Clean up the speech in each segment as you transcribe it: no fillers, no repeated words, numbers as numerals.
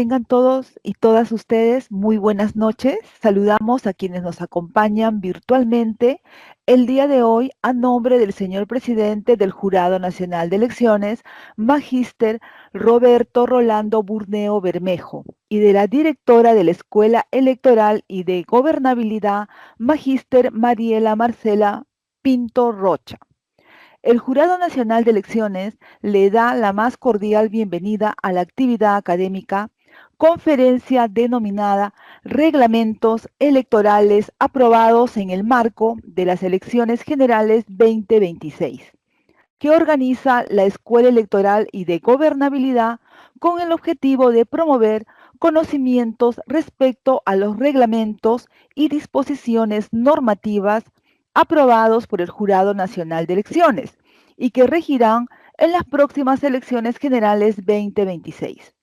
Tengan todos y todas ustedes muy buenas noches. Saludamos a quienes nos acompañan virtualmente el día de hoy a nombre del señor presidente del Jurado Nacional de Elecciones, Magíster Roberto Rolando Burneo Bermejo, y de la directora de la Escuela Electoral y de Gobernabilidad, Magíster Mariela Marcela Pinto Rocha. El Jurado Nacional de Elecciones le da la más cordial bienvenida a la actividad académica, conferencia denominada Reglamentos Electorales aprobados en el marco de las Elecciones Generales 2026, que organiza la Escuela Electoral y de Gobernabilidad con el objetivo de promover conocimientos respecto a los reglamentos y disposiciones normativas aprobados por el Jurado Nacional de Elecciones y que regirán en las próximas elecciones generales 2026,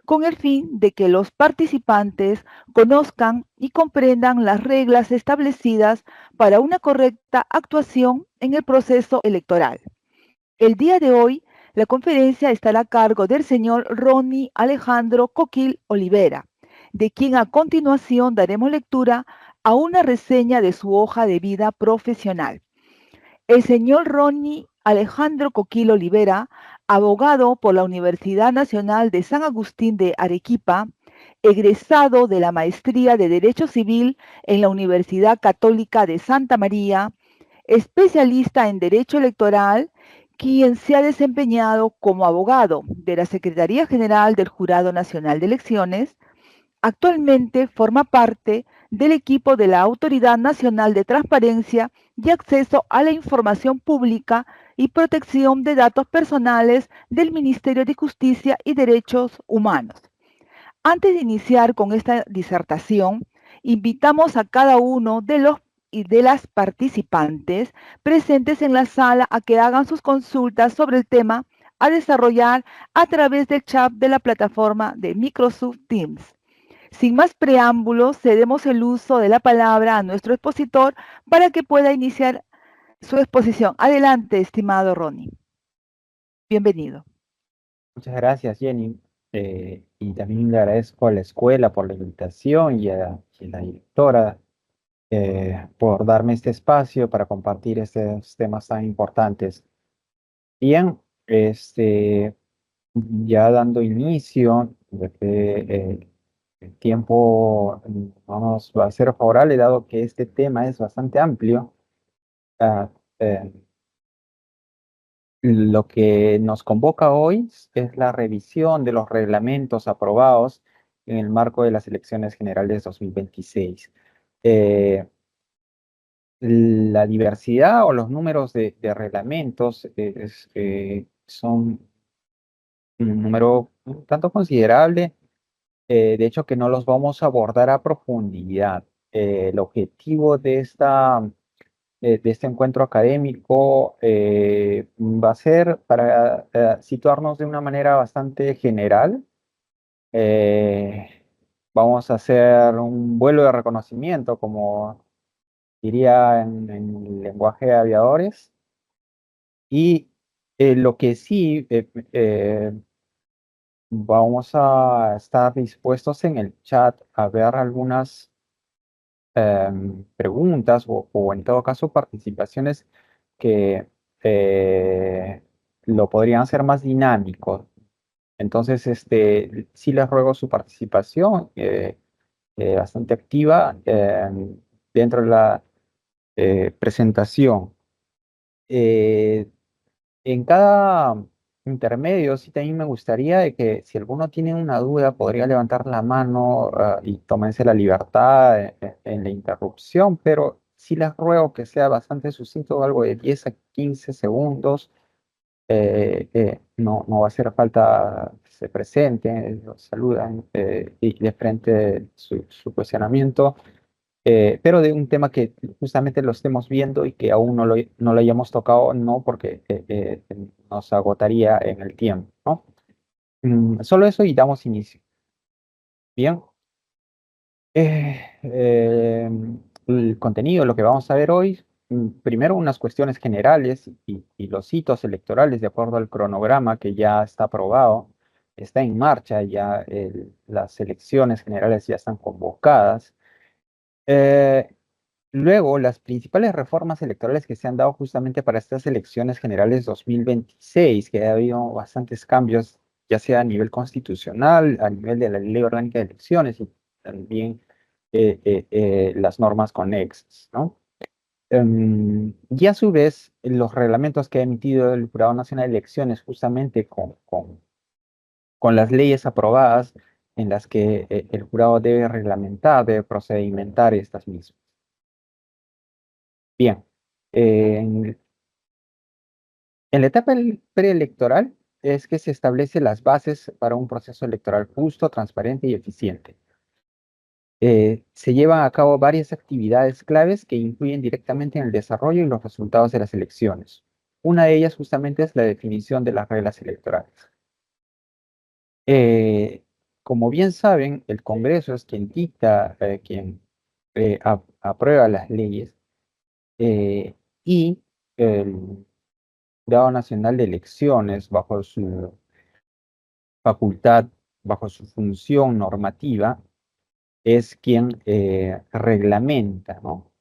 con el fin de que los participantes conozcan y comprendan las reglas establecidas para una correcta actuación en el proceso electoral. El día de hoy, la conferencia estará a cargo del señor Ronnie Alejandro Coquil Olivera, de quien a continuación daremos lectura a una reseña de su hoja de vida profesional. El señor Ronnie Alejandro Coquil Olivera, abogado por la Universidad Nacional de San Agustín de Arequipa, egresado de la Maestría de Derecho Civil en la Universidad Católica de Santa María, especialista en Derecho Electoral, quien se ha desempeñado como abogado de la Secretaría General del Jurado Nacional de Elecciones. Actualmente forma parte del equipo de la Autoridad Nacional de Transparencia y Acceso a la Información Pública y Protección de Datos Personales del Ministerio de Justicia y Derechos Humanos. Antes de iniciar con esta disertación, invitamos a cada uno de los y de las participantes presentes en la sala a que hagan sus consultas sobre el tema a desarrollar a través del chat de la plataforma de Microsoft Teams. Sin más preámbulos, cedemos el uso de la palabra a nuestro expositor para que pueda iniciar su exposición. Adelante, estimado Ronnie. Bienvenido. Muchas gracias, Jenny. Y también le agradezco a la escuela por la invitación y a la directora por darme este espacio para compartir estos temas tan importantes. Bien, ya dando inicio, de que el tiempo va a ser favorable, dado que este tema es bastante amplio. ah, eh, Lo que nos convoca hoy es la revisión de los reglamentos aprobados en el marco de las elecciones generales 2026. Eh, la diversidad o los números de reglamentos son un número un tanto considerable, de hecho que no los vamos a abordar a profundidad. El objetivo de este encuentro académico va a ser para situarnos de una manera bastante general. Eh, Vamos a hacer un vuelo de reconocimiento, como diría en el lenguaje de aviadores. Y lo que sí, vamos a estar dispuestos en el chat a ver algunas preguntas o en todo caso participaciones que lo podrían hacer más dinámico. Entonces, sí les ruego su participación bastante activa dentro de la presentación. Eh, en cada intermedio, sí también me gustaría de que si alguno tiene una duda, podría levantar la mano y tómense la libertad en la interrupción, pero sí les ruego que sea bastante sucinto, algo de 10 a 15 segundos. No va a hacer falta que se presenten, los saludan y de frente su cuestionamiento, pero de un tema que justamente lo estemos viendo y que aún no lo hayamos tocado, no porque nos agotaría en el tiempo, ¿no? Solo eso y damos inicio. Bien. El contenido, lo que vamos a ver hoy, primero unas cuestiones generales y los hitos electorales de acuerdo al cronograma que ya está aprobado. está en marcha, ya las elecciones generales ya están convocadas. Eh, Luego, las principales reformas electorales que se han dado justamente para estas elecciones generales 2026, que ha habido bastantes cambios, ya sea a nivel constitucional, a nivel de la Ley Orgánica de Elecciones y también las normas conexas, ¿no? Y a su vez, los reglamentos que ha emitido el Jurado Nacional de Elecciones justamente con las leyes aprobadas en las que el jurado debe reglamentar, debe procedimentar estas mismas. Bien, en la etapa preelectoral es que se establecen las bases para un proceso electoral justo, transparente y eficiente. Se llevan a cabo varias actividades claves que influyen directamente en el desarrollo y los resultados de las elecciones. Una de ellas justamente es la definición de las reglas electorales. Eh, Como bien saben, el Congreso es quien dicta, quien aprueba las leyes eh, y el Jurado Nacional de Elecciones, bajo su facultad, bajo su función normativa, es quien reglamenta, ¿no?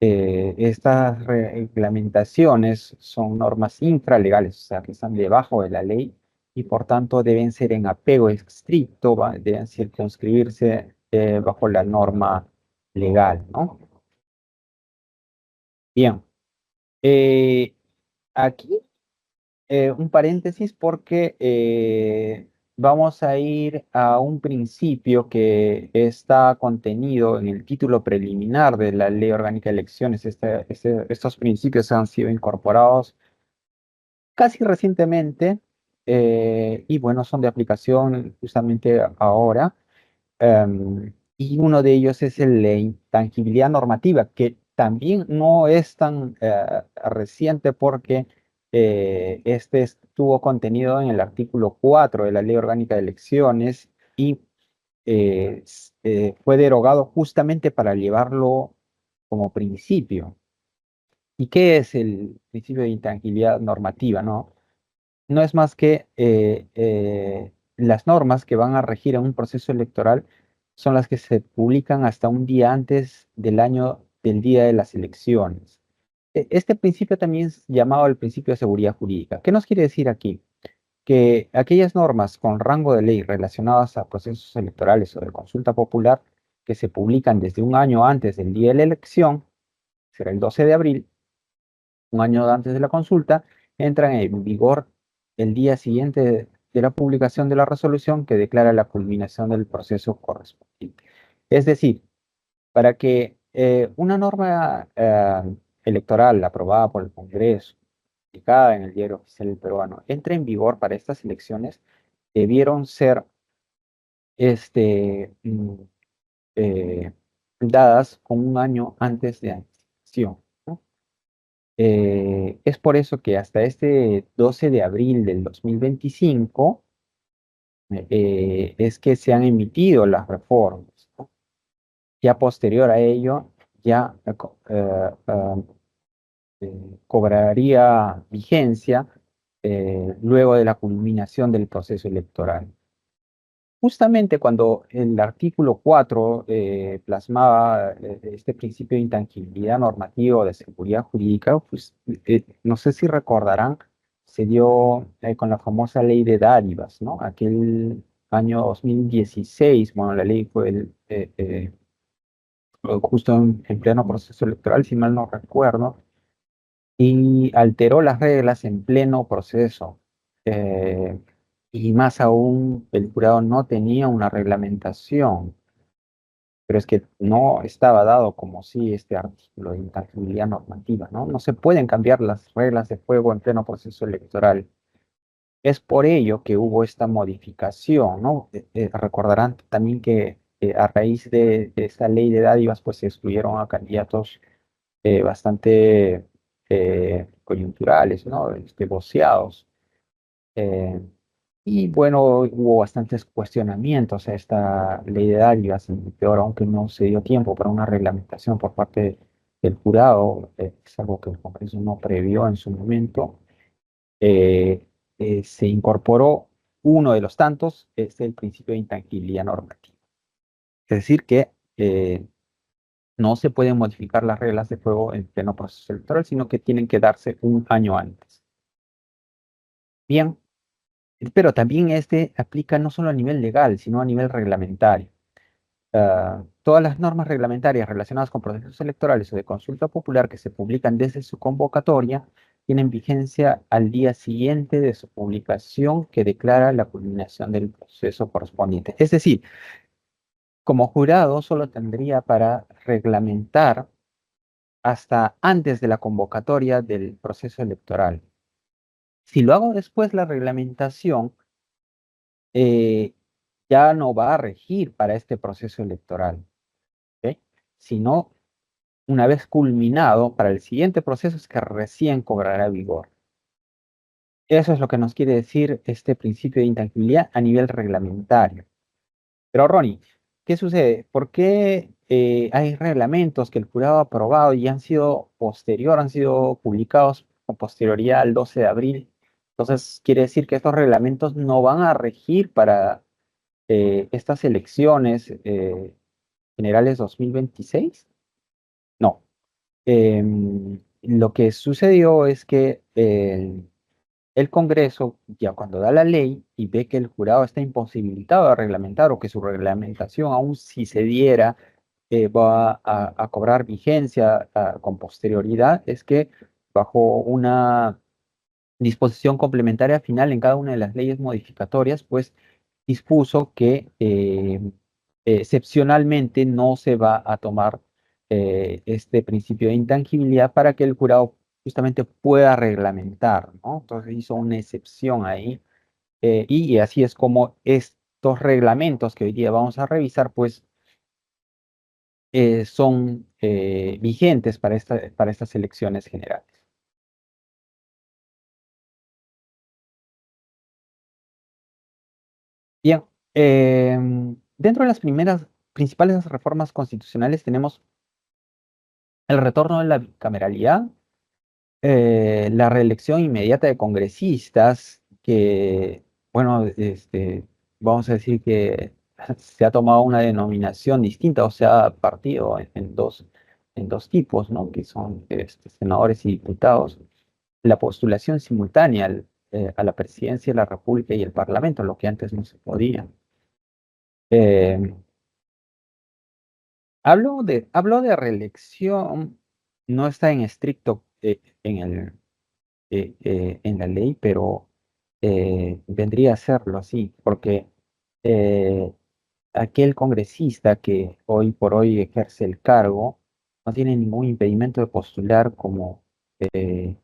Estas reglamentaciones son normas infralegales, o sea, que están debajo de la ley y por tanto deben ser en apego estricto, deben circunscribirse bajo la norma legal, ¿no? Bien, eh, aquí un paréntesis porque vamos a ir a un principio que está contenido en el título preliminar de la Ley Orgánica de Elecciones. Estos principios han sido incorporados casi recientemente y bueno, son de aplicación justamente ahora. Y uno de ellos es el de intangibilidad normativa, que también no es tan reciente porque este estuvo contenido en el artículo 4 de la Ley Orgánica de Elecciones y fue derogado justamente para llevarlo como principio. ¿Y qué es el principio de intangibilidad normativa, no? No es más que las normas que van a regir en un proceso electoral son las que se publican hasta un día antes del año del día de las elecciones. Este principio también es llamado el principio de seguridad jurídica. ¿Qué nos quiere decir aquí? Que aquellas normas con rango de ley relacionadas a procesos electorales o de consulta popular que se publican desde un año antes del día de la elección, será el 12 de abril, un año antes de la consulta, entran en vigor el día siguiente de la publicación de la resolución que declara la culminación del proceso correspondiente. Es decir, para que una norma electoral aprobada por el Congreso, publicada en el Diario Oficial del Peruano, entre en vigor para estas elecciones, debieron ser este, eh, dadas con un año antes de anticipación, ¿no? Es por eso que hasta este 12 de abril del 2025 es que se han emitido las reformas, ¿no? Ya posterior a ello, ya cobraría vigencia luego de la culminación del proceso electoral. Justamente cuando el artículo 4 plasmaba este principio de intangibilidad normativa o de seguridad jurídica, pues no sé si recordarán, se dio con la famosa ley de dádivas, ¿no? Aquel año 2016, bueno, la ley fue justo en pleno proceso electoral, si mal no recuerdo, y alteró las reglas en pleno proceso. Eh, y más aún, el jurado no tenía una reglamentación, pero es que no estaba dado como si este artículo de intangibilidad normativa, ¿no? No se pueden cambiar las reglas de juego en pleno proceso electoral. Es por ello que hubo esta modificación, ¿no? Recordarán también que a raíz de esta ley de dádivas, pues se excluyeron a candidatos bastante coyunturales, ¿no? Voceados. Eh, y bueno, hubo bastantes cuestionamientos a esta ley de dádivas, y peor aunque no se dio tiempo para una reglamentación por parte del jurado, es algo que el Congreso no previó en su momento. Se incorporó uno de los tantos es el principio de intangibilidad normativa. Es decir, que no se pueden modificar las reglas de juego en pleno proceso electoral, sino que tienen que darse un año antes. Bien, pero también este aplica no solo a nivel legal, sino a nivel reglamentario. Todas las normas reglamentarias relacionadas con procesos electorales o de consulta popular que se publican desde su convocatoria tienen vigencia al día siguiente de su publicación que declara la culminación del proceso correspondiente. Es decir, como jurado solo tendría para reglamentar hasta antes de la convocatoria del proceso electoral. Si lo hago después, la reglamentación eh, ya no va a regir para este proceso electoral, ¿ok? Sino una vez culminado para el siguiente proceso es que recién cobrará vigor. Eso es lo que nos quiere decir este principio de intangibilidad a nivel reglamentario. Pero Ronnie, ¿qué sucede? ¿Por qué hay reglamentos que el jurado ha aprobado y han sido han sido publicados con posterioridad al 12 de abril? Entonces, quiere decir que estos reglamentos no van a regir para estas elecciones generales 2026. No. Lo que sucedió es que el Congreso, ya cuando da la ley y ve que el jurado está imposibilitado de reglamentar o que su reglamentación, aún si se diera, va a cobrar vigencia con posterioridad, es que bajo una disposición complementaria final en cada una de las leyes modificatorias, pues dispuso que excepcionalmente no se va a tomar este principio de intangibilidad para que el jurado justamente pueda reglamentar, ¿no? Entonces hizo una excepción ahí y así es como estos reglamentos que hoy día vamos a revisar, pues son vigentes para estas elecciones generales. Bien, dentro de las principales reformas constitucionales tenemos el retorno de la bicameralidad, la reelección inmediata de congresistas, que, bueno, vamos a decir que se ha tomado una denominación distinta o se ha partido en dos tipos, ¿no? Que son senadores y diputados. La postulación simultánea a la presidencia de la República y el Parlamento, lo que antes no se podía. Eh, hablo de reelección, no está en estricto en la ley, pero vendría a serlo así, porque eh, aquel congresista que hoy por hoy ejerce el cargo no tiene ningún impedimento de postular como eh,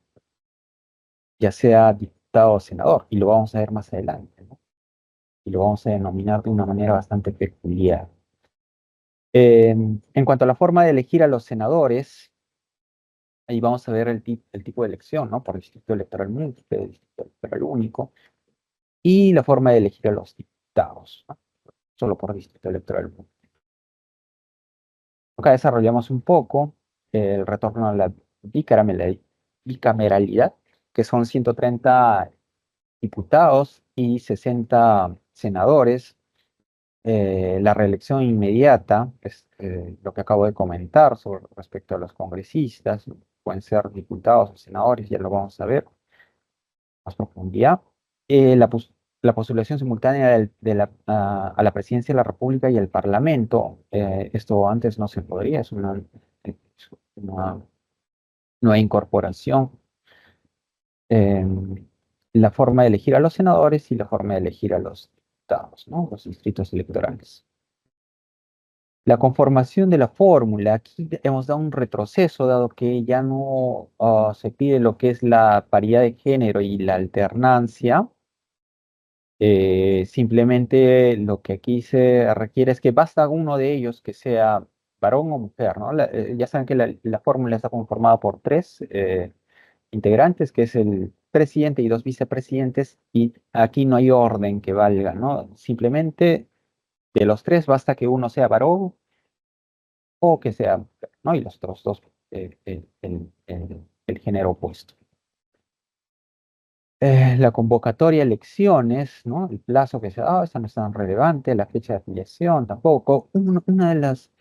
ya sea diputado o senador, y lo vamos a ver más adelante, ¿no? Y lo vamos a denominar de una manera bastante peculiar. En cuanto a la forma de elegir a los senadores, ahí vamos a ver el tipo de elección, ¿no? Por distrito electoral múltiple, distrito electoral único, y la forma de elegir a los diputados, ¿no? Solo por distrito electoral múltiple. Acá desarrollamos un poco el retorno a la bicameralidad, que son 130 diputados y 60 senadores. La reelección inmediata, es lo que acabo de comentar sobre respecto a los congresistas, pueden ser diputados o senadores, ya lo vamos a ver más profundidad. La postulación simultánea a la presidencia de la República y el Parlamento, esto antes no se podría, es una nueva incorporación. Eh, la forma de elegir a los senadores y la forma de elegir a los diputados, ¿no? Los distritos electorales. La conformación de la fórmula, aquí hemos dado un retroceso, dado que ya no se pide lo que es la paridad de género y la alternancia. Simplemente lo que aquí se requiere es que basta uno de ellos que sea varón o mujer, ¿no? Ya saben que la fórmula está conformada por tres integrantes, que es el presidente y dos vicepresidentes, y aquí no hay orden que valga, ¿no? Simplemente de los tres basta que uno sea varón o que sea mujer, ¿no? Y los otros dos, el género opuesto. La convocatoria a elecciones, ¿no? El plazo que se da, esta no es tan relevante, la fecha de afiliación tampoco. Una de las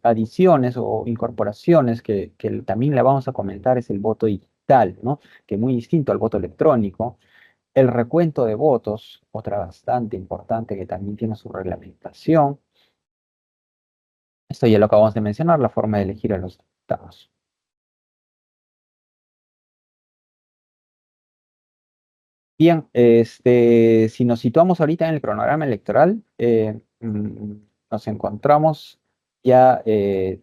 adiciones o incorporaciones que también la vamos a comentar es el voto digital, ¿no? Que es muy distinto al voto electrónico. El recuento de votos, otra bastante importante que también tiene su reglamentación. Esto ya lo acabamos de mencionar, la forma de elegir a los diputados. Bien, si nos situamos ahorita en el cronograma electoral, nos encontramos ya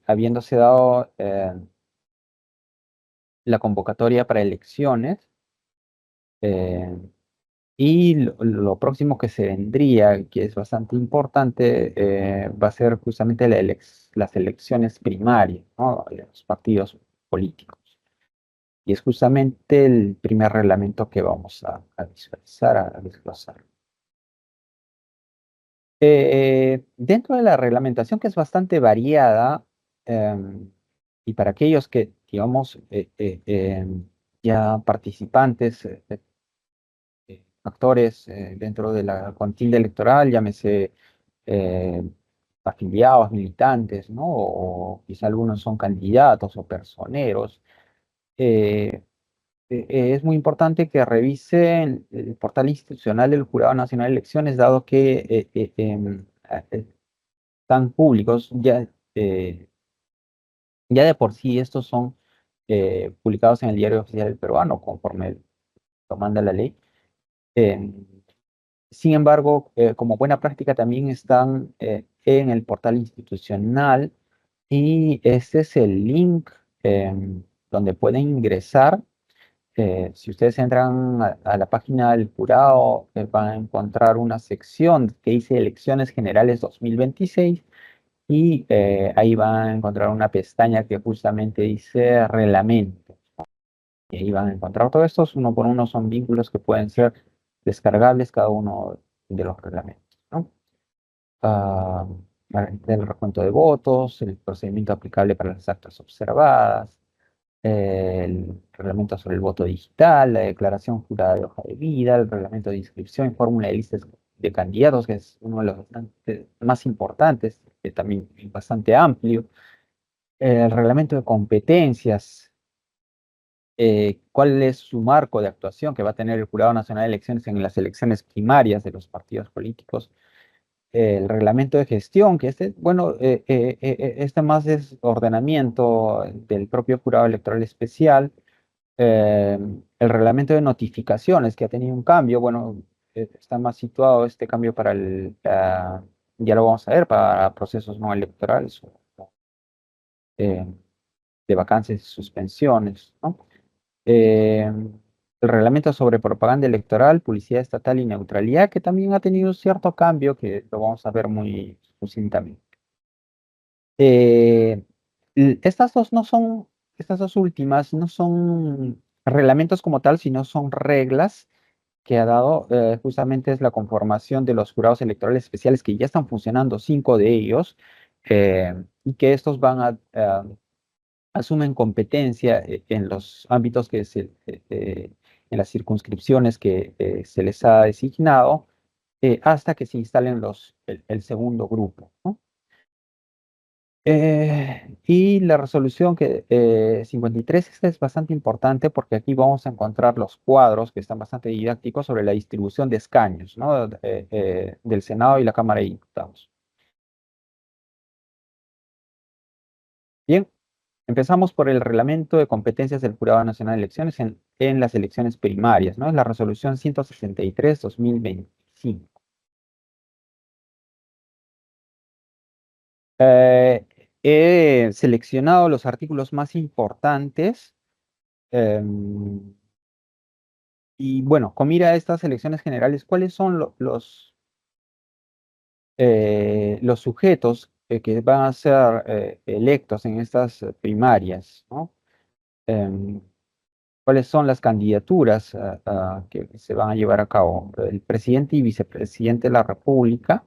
habiéndose dado la convocatoria para elecciones eh, y lo próximo que se vendría, que es bastante importante, va a ser justamente las elecciones primarias, ¿no? De los partidos políticos. Y es justamente el primer reglamento que vamos a visualizar, a desglosar. Dentro de la reglamentación, que es bastante variada, y para aquellos que, digamos, ya participantes, actores dentro de la contienda electoral, llámese eh, afiliados, militantes, ¿no? O quizá algunos son candidatos o personeros. eh, es muy importante que revisen el portal institucional del Jurado Nacional de Elecciones, dado que están públicos, ya de por sí estos son publicados en el Diario Oficial del Peruano, conforme lo manda la ley. Eh, Sin embargo, como buena práctica también están en el portal institucional y este es el link donde pueden ingresar. Si ustedes entran a la página del jurado, van a encontrar una sección que dice Elecciones Generales 2026 y ahí van a encontrar una pestaña que justamente dice Reglamento. Y ahí van a encontrar todos estos, uno por uno son vínculos que pueden ser descargables cada uno de los reglamentos, ¿no? Ah, el recuento de votos, el procedimiento aplicable para las actas observadas, el reglamento sobre el voto digital, la declaración jurada de hoja de vida, el reglamento de inscripción y fórmula de listas de candidatos, que es uno de los más importantes, que también es bastante amplio, el reglamento de competencias, cuál es su marco de actuación que va a tener el Jurado Nacional de Elecciones en las elecciones primarias de los partidos políticos, el reglamento de gestión, que este, bueno, este más es ordenamiento del propio Jurado Electoral Especial, el reglamento de notificaciones, que ha tenido un cambio, bueno, está más situado este cambio para ya lo vamos a ver, para procesos no electorales, eh, de vacancias y suspensiones, ¿no? Eh, el reglamento sobre propaganda electoral, publicidad estatal y neutralidad, que también ha tenido un cierto cambio, que lo vamos a ver muy sucintamente. Eh, estas dos no son, estas dos últimas no son reglamentos como tal, sino son reglas que ha dado justamente es la conformación de los jurados electorales especiales que ya están funcionando, 5 de ellos, y que estos asumen competencia en los ámbitos en las circunscripciones que se les ha designado, hasta que se instalen el segundo grupo, ¿no? Y la resolución 53, esta es bastante importante porque aquí vamos a encontrar los cuadros que están bastante didácticos sobre la distribución de escaños, ¿no? Del Senado y la Cámara de Diputados. Bien, empezamos por el reglamento de competencias del Jurado Nacional de Elecciones en las elecciones primarias, ¿no? Es la resolución 163/2025. Eh, He seleccionado los artículos más importantes. em, Y bueno, con mira a estas elecciones generales, ¿cuáles son los sujetos que van a ser electos en estas primarias, ¿no? Em, ¿Cuáles son las candidaturas que se van a llevar a cabo? El presidente y vicepresidente de la República,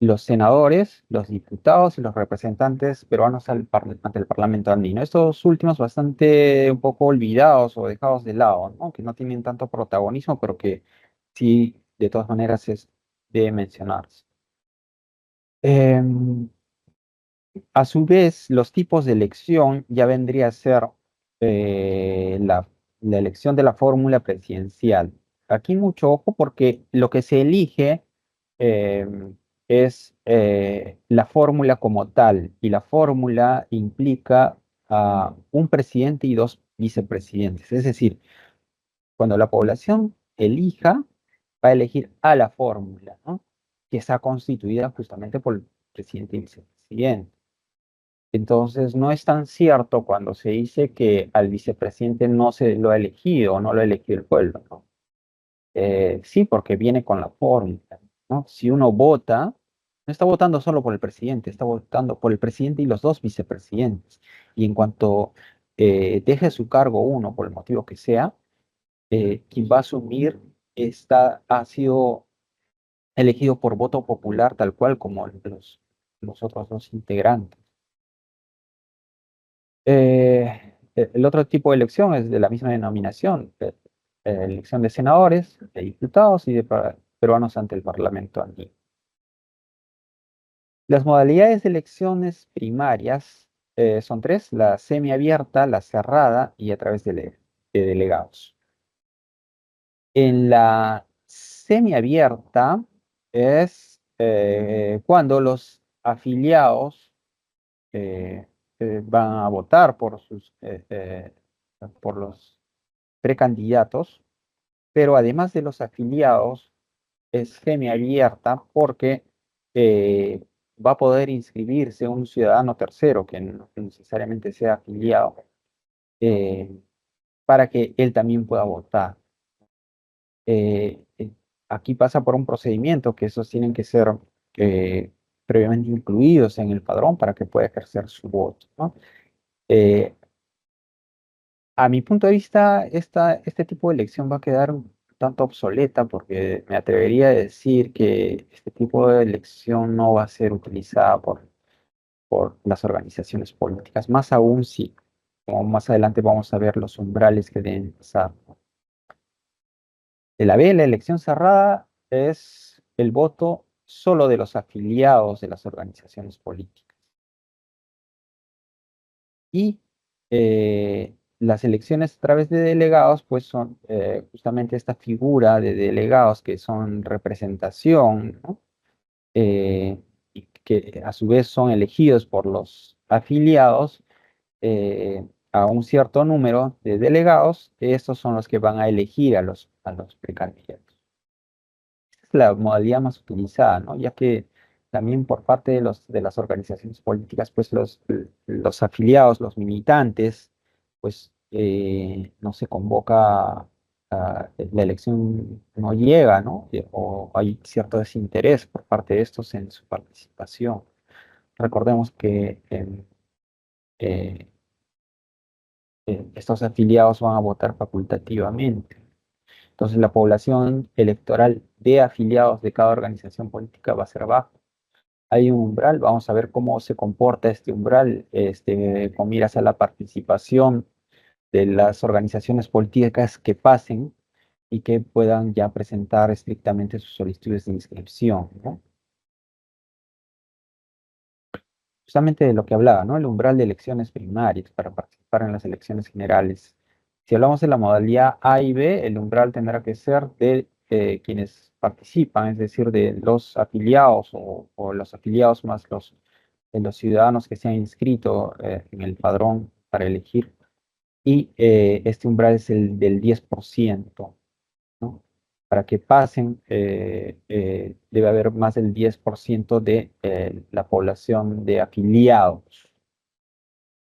los senadores, los diputados y los representantes peruanos ante el Parlamento andino. Estos últimos bastante un poco olvidados o dejados de lado, ¿no? Que no tienen tanto protagonismo, pero que sí, de todas maneras, debe mencionarse. Em, a su vez, los tipos de elección ya vendría a ser la elección de la fórmula presidencial. Aquí mucho ojo porque lo que se elige eh, es la fórmula como tal, y la fórmula implica a un presidente y dos vicepresidentes. Es decir, cuando la población elija, va a elegir a la fórmula, ¿no? Que está constituida justamente por el presidente y vicepresidente. Entonces, no es tan cierto cuando se dice que al vicepresidente no se lo ha elegido o no lo ha elegido el pueblo, ¿no? Sí, porque viene con la fórmula, ¿no? Si uno vota, no está votando solo por el presidente, está votando por el presidente y los dos vicepresidentes. Y en cuanto deje su cargo uno, por el motivo que sea, quien va a asumir ha sido elegido por voto popular, tal cual como los otros dos integrantes. El otro tipo de elección es de la misma denominación, elección de senadores, de diputados y de peruanos ante el Parlamento andino. Las modalidades de elecciones primarias son tres: la semiabierta, la cerrada y a través de delegados. En la semiabierta es cuando los afiliados eh, van a votar por los precandidatos, pero además de los afiliados, es semiabierta porque eh, va a poder inscribirse un ciudadano tercero que no necesariamente sea afiliado, eh, para que él también pueda votar. Eh, eh, Aquí pasa por un procedimiento que esos tienen que ser eh, previamente incluidos en el padrón para que pueda ejercer su voto, ¿no? Eh, A mi punto de vista, este tipo de elección va a quedar un tanto obsoleta porque me atrevería a decir que este tipo de elección no va a ser utilizada por las organizaciones políticas, más aún si, como más adelante vamos a ver los umbrales que deben pasar. De la B, la elección cerrada es el voto solo de los afiliados de las organizaciones políticas. Y las elecciones a través de delegados, pues son justamente esta figura de delegados que son representación, ¿no? Y que a su vez son elegidos por los afiliados a un cierto número de delegados. Estos son los que van a elegir a los precandidatos. Es la modalidad más utilizada, ¿no? Ya que también por parte de las organizaciones políticas, pues los afiliados, los militantes, pues no se convoca, la elección no llega, ¿no? O hay cierto desinterés por parte de estos en su participación. Recordemos que eh, estos afiliados van a votar facultativamente. Entonces, la población electoral de afiliados de cada organización política va a ser baja. Hay un umbral, vamos a ver cómo se comporta este umbral, con miras a la participación de las organizaciones políticas que pasen y que puedan ya presentar estrictamente sus solicitudes de inscripción, ¿no? Justamente de lo que hablaba, ¿no? El umbral de elecciones primarias para participar en las elecciones generales. Si hablamos de la modalidad A y B, el umbral tendrá que ser de quienes participan, es decir, de los afiliados o los afiliados más de los ciudadanos que se han inscrito en el padrón para elegir. Y este umbral es el del 10%, ¿no? Para que pasen, debe haber más del 10% de la población de afiliados.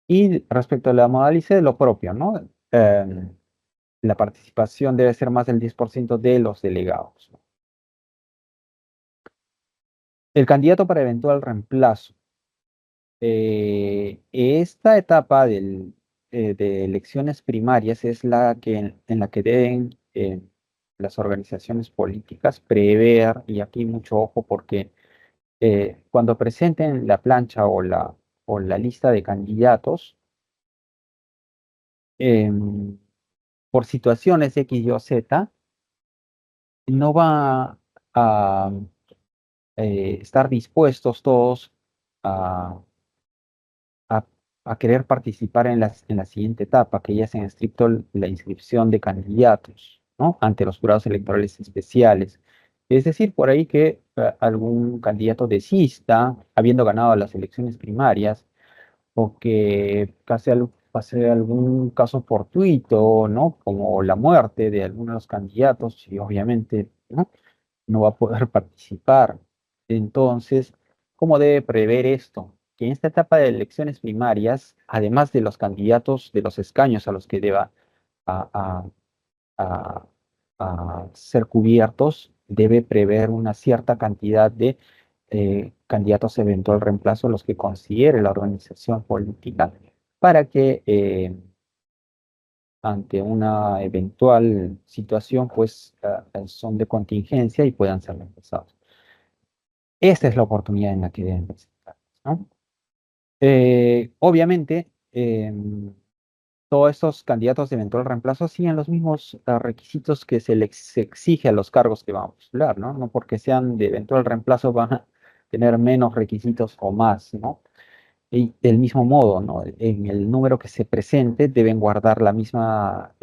Y respecto a la modalidad C, lo propio, ¿no? La participación debe ser más del 10% de los delegados, ¿no? El candidato para eventual reemplazo. Esta etapa de elecciones primarias es la que, en la que deben las organizaciones políticas prever, y aquí mucho ojo porque cuando presenten la plancha o la lista de candidatos, em, por situaciones X, Y o Z, no va a estar dispuestos todos a, a- a querer participar en la siguiente etapa, que ya es en estricto la inscripción de candidatos, ¿no? Ante los jurados electorales especiales. Es decir, por ahí que algún candidato desista, habiendo ganado las elecciones primarias, o que pase algún caso fortuito, ¿no? Como la muerte de alguno de los candidatos, y obviamente, ¿no? No va a poder participar. Entonces, ¿cómo debe prever esto? Que en esta etapa de elecciones primarias, además de los candidatos de los escaños a los que deba a, a- a- a ser cubiertos, debe prever una cierta cantidad de candidatos eventual reemplazo a los que considere la organización política para que ante una eventual situación, pues son de contingencia y puedan ser reemplazados. Esta es la oportunidad en la que deben presentar, ¿no? Obviamente, todos estos candidatos de eventual reemplazo siguen los mismos requisitos que se les exige a los cargos que van a postular, ¿no? No porque sean de eventual reemplazo van a tener menos requisitos o más, ¿no? Y del mismo modo, ¿no? En el número que se presente deben guardar la misma,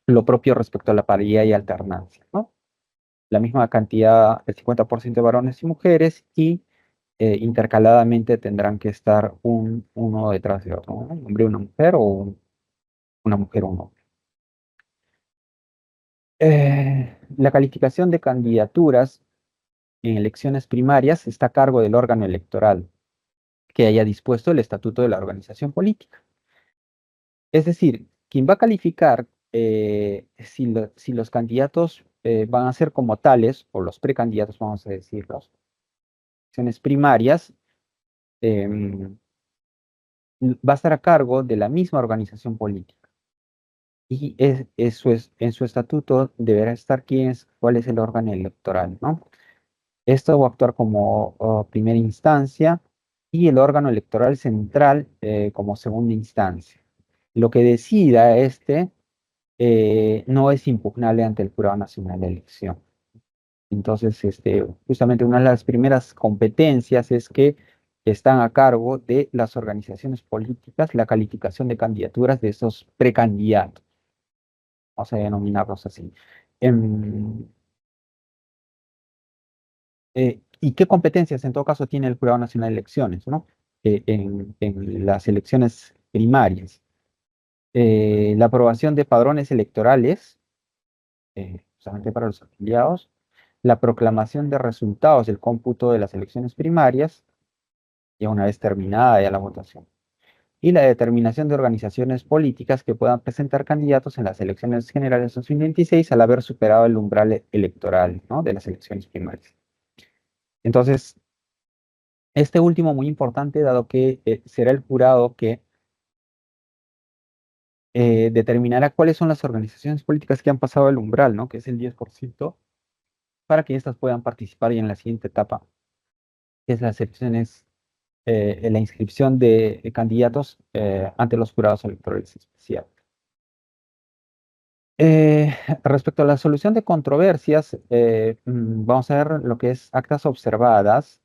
lo propio respecto a la paridad y alternancia, ¿no? La misma cantidad, el 50% de varones y mujeres, y intercaladamente tendrán que estar uno detrás de otro, ¿no? Un hombre y una mujer, o una mujer o un hombre. La calificación de candidaturas en elecciones primarias está a cargo del órgano electoral que haya dispuesto el estatuto de la organización política. Es decir, quien va a calificar si los candidatos van a ser como tales, o los precandidatos, vamos a decirlos, elecciones primarias, em, va a estar a cargo de la misma organización política. Y en su estatuto deberá estar cuál es el órgano electoral, ¿no? Esto va a actuar como primera instancia y el órgano electoral central como segunda instancia. Lo que decida no es impugnable ante el Jurado Nacional de Elección. Entonces, justamente una de las primeras competencias es que están a cargo de las organizaciones políticas la calificación de candidaturas de esos precandidatos, vamos a denominarlos así. Em, ¿Y qué competencias en todo caso tiene el Jurado Nacional de Elecciones, ¿no? En las elecciones primarias. La aprobación de padrones electorales, solamente para los afiliados, la proclamación de resultados del cómputo de las elecciones primarias, ya una vez terminada ya la votación, y la determinación de organizaciones políticas que puedan presentar candidatos en las elecciones generales de 2026 al haber superado el umbral electoral, ¿no? De las elecciones primarias. Entonces, este último muy importante, dado que será el jurado que determinará cuáles son las organizaciones políticas que han pasado el umbral, ¿no? Que es el 10%, para que éstas puedan participar y en la siguiente etapa, que es las elecciones, en la inscripción de candidatos ante los jurados electorales especiales. Eh, Respecto a la solución de controversias, vamos a ver lo que es actas observadas,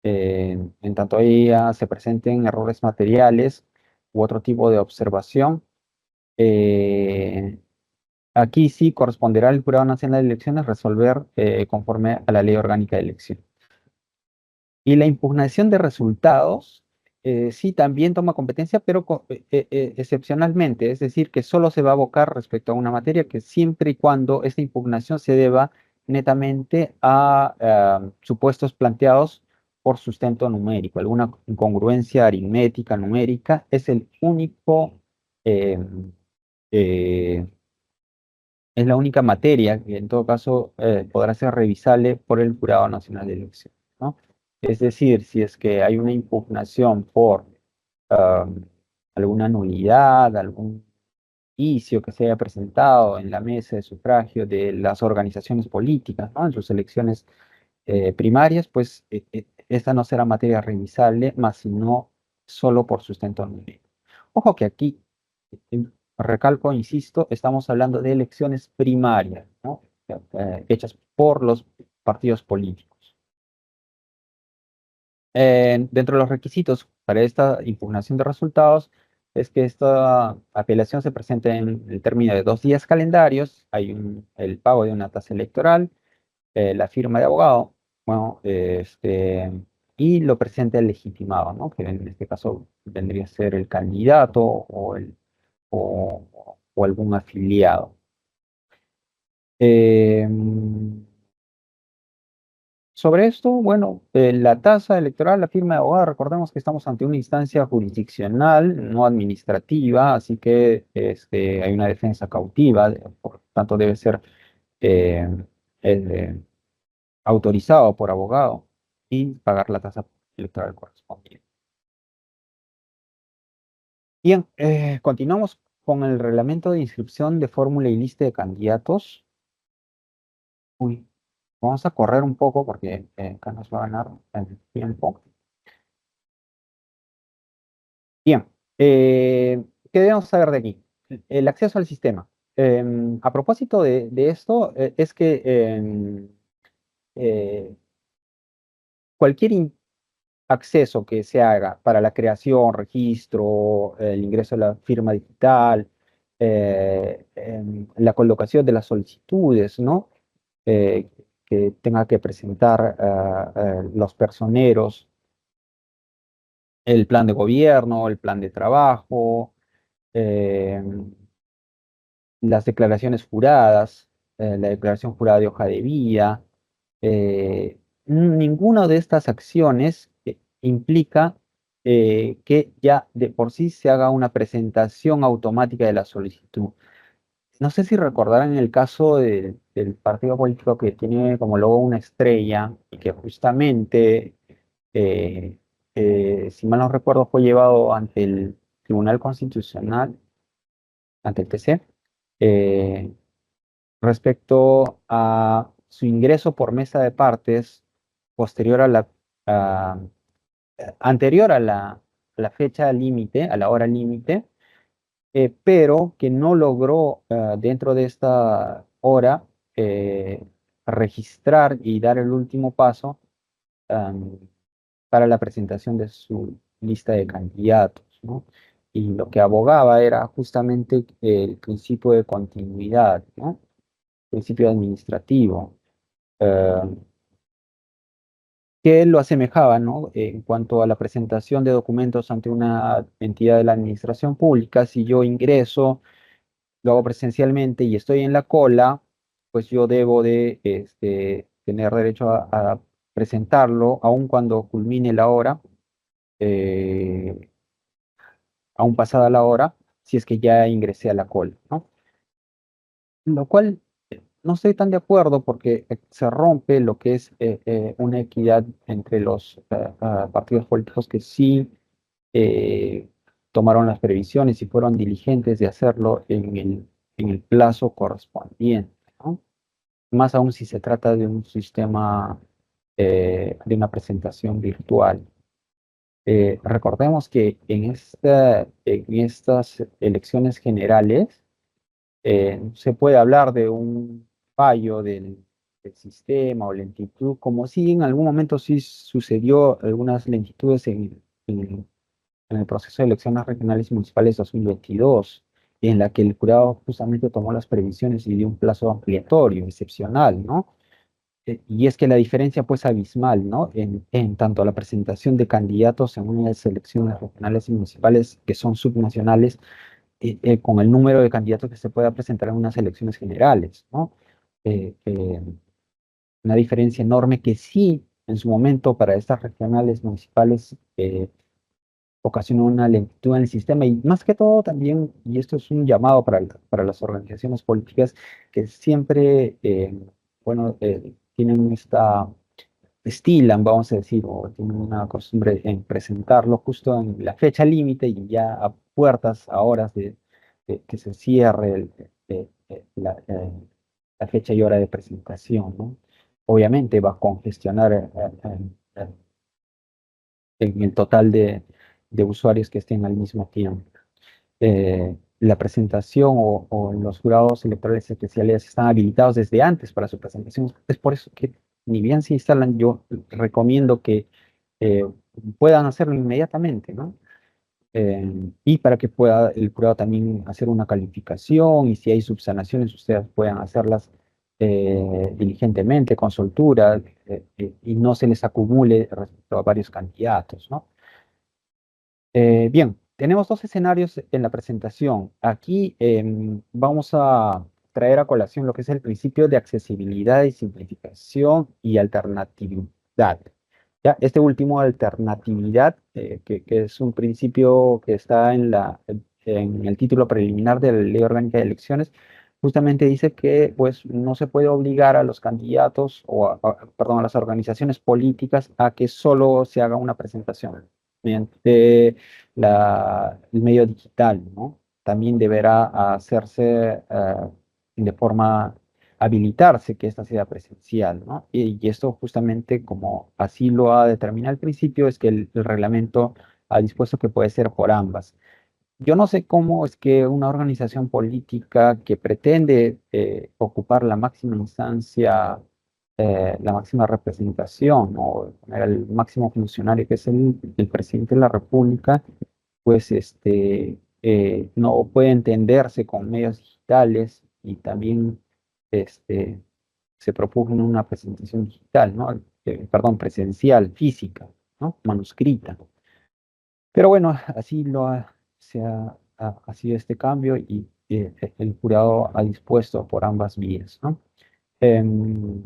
en tanto ahí se presenten errores materiales u otro tipo de observación. eh, Aquí sí corresponderá al Jurado Nacional de Elecciones resolver conforme a la Ley Orgánica de Elección. Y la impugnación de resultados, sí también toma competencia, pero excepcionalmente, es decir, que solo se va a abocar respecto a una materia que siempre y cuando esta impugnación se deba netamente a supuestos planteados por sustento numérico. Alguna incongruencia aritmética, numérica, es el único, eh, eh, es la única materia que en todo caso podrá ser revisable por el Jurado Nacional de Elecciones, ¿no? Es decir, si es que hay una impugnación por um, alguna nulidad, algún vicio que se haya presentado en la mesa de sufragio de las organizaciones políticas, ¿no? En sus elecciones primarias, pues esta no será materia revisable, más sino solo por sustento numérico. Ojo que aquí, recalco, insisto, estamos hablando de elecciones primarias, ¿no? Hechas por los partidos políticos. Dentro de los requisitos para esta impugnación de resultados es que esta apelación se presente en el término de 2 días calendarios, hay el pago de una tasa electoral, la firma de abogado, bueno, y lo presente el legitimado, ¿no? Que en este caso vendría a ser el candidato o algún afiliado. Eh, Sobre esto, bueno, la tasa electoral, la firma de abogado, recordemos que estamos ante una instancia jurisdiccional, no administrativa, así que hay una defensa cautiva, por tanto debe ser eh, eh, autorizado por abogado y pagar la tasa electoral correspondiente. Bien, continuamos con el reglamento de inscripción de fórmula y lista de candidatos. Uy, vamos a correr un poco porque acá nos va a ganar el tiempo. Bien, ¿qué debemos saber de aquí? El acceso al sistema. A propósito de esto, es que eh, cualquier acceso que se haga para la creación, registro, el ingreso de la firma digital, la colocación de las solicitudes, ¿no? Eh, que tenga que presentar los personeros, el plan de gobierno, el plan de trabajo, eh, las declaraciones juradas, la declaración jurada de hoja de vida, ninguna de estas acciones implica que ya de por sí se haga una presentación automática de la solicitud. No sé si recordarán el caso del partido político que tiene como logo una estrella y que justamente, eh, si mal no recuerdo, fue llevado ante el Tribunal Constitucional, ante el TC, eh, respecto a su ingreso por mesa de partes posterior a- anterior a la fecha límite, a la hora límite, pero que no logró dentro de esta hora eh, registrar y dar el último paso am, para la presentación de su lista de candidatos, ¿no? Y lo que abogaba era justamente el principio de continuidad, ¿no? Principio administrativo, eh, que lo asemejaba, ¿no? En cuanto a la presentación de documentos ante una entidad de la administración pública, si yo ingreso, lo hago presencialmente y estoy en la cola, pues yo debo de tener derecho a presentarlo, aun cuando culmine la hora, eh, aún pasada la hora, si es que ya ingresé a la cola, ¿no? Lo cual no estoy tan de acuerdo porque se rompe lo que es una equidad entre los partidos políticos que sí eh, tomaron las previsiones y fueron diligentes de hacerlo en el plazo correspondiente, ¿no? Más aún si se trata de un sistema de una presentación virtual. Recordemos que en estas elecciones generales, se puede hablar de un fallo del sistema o lentitud, como si en algún momento sí sucedió algunas lentitudes en el proceso de elecciones regionales y municipales 2022, en la que el jurado justamente tomó las previsiones y dio un plazo ampliatorio, excepcional, ¿no? Y es que la diferencia pues abismal, ¿no? En tanto la presentación de candidatos en unas elecciones regionales y municipales que son subnacionales, con el número de candidatos que se pueda presentar en unas elecciones generales, ¿no? Eh, eh, una diferencia enorme que sí, en su momento, para estas regionales municipales, ocasionó una lentitud en el sistema y más que todo también, y esto es un llamado para las organizaciones políticas que siempre, bueno, tienen estilan, vamos a decir, o tienen una costumbre en presentarlo justo en la fecha límite y ya a puertas, a horas de que se cierre la fecha y hora de presentación, ¿no? obviamente va a congestionar eh, en el total de usuarios que estén al mismo tiempo. La presentación o los jurados electorales especiales están habilitados desde antes para su presentación. Es por eso que ni bien se instalan, yo recomiendo que eh, puedan hacerlo inmediatamente, ¿no? Y para que pueda el jurado también hacer una calificación y si hay subsanaciones, ustedes puedan hacerlas diligentemente, con soltura, y no se les acumule respecto a varios candidatos, ¿no? Bien, tenemos dos escenarios en la presentación. Aquí vamos a traer a colación lo que es el principio de accesibilidad y simplificación y alternatividad. Ya, este último, alternatividad, que es un principio que está en el título preliminar de la Ley Orgánica de Elecciones, justamente dice que pues, no se puede obligar a los candidatos perdón, a las organizaciones políticas a que solo se haga una presentación mediante el medio digital, ¿no? También deberá hacerse de forma habilitarse que esta sea presencial, ¿no? Y esto justamente como así lo ha determinado al principio, es que el reglamento ha dispuesto que puede ser por ambas. Yo no sé cómo es que una organización política que pretende ocupar la máxima instancia, la máxima representación o poner el máximo funcionario que es el presidente de la República, pues no puede entenderse con medios digitales y también este, se propugna una presentación digital, ¿no? Perdón, presencial, física, ¿no? Manuscrita. Pero bueno, así ha sido este cambio y el jurado ha dispuesto por ambas vías, ¿no? Em,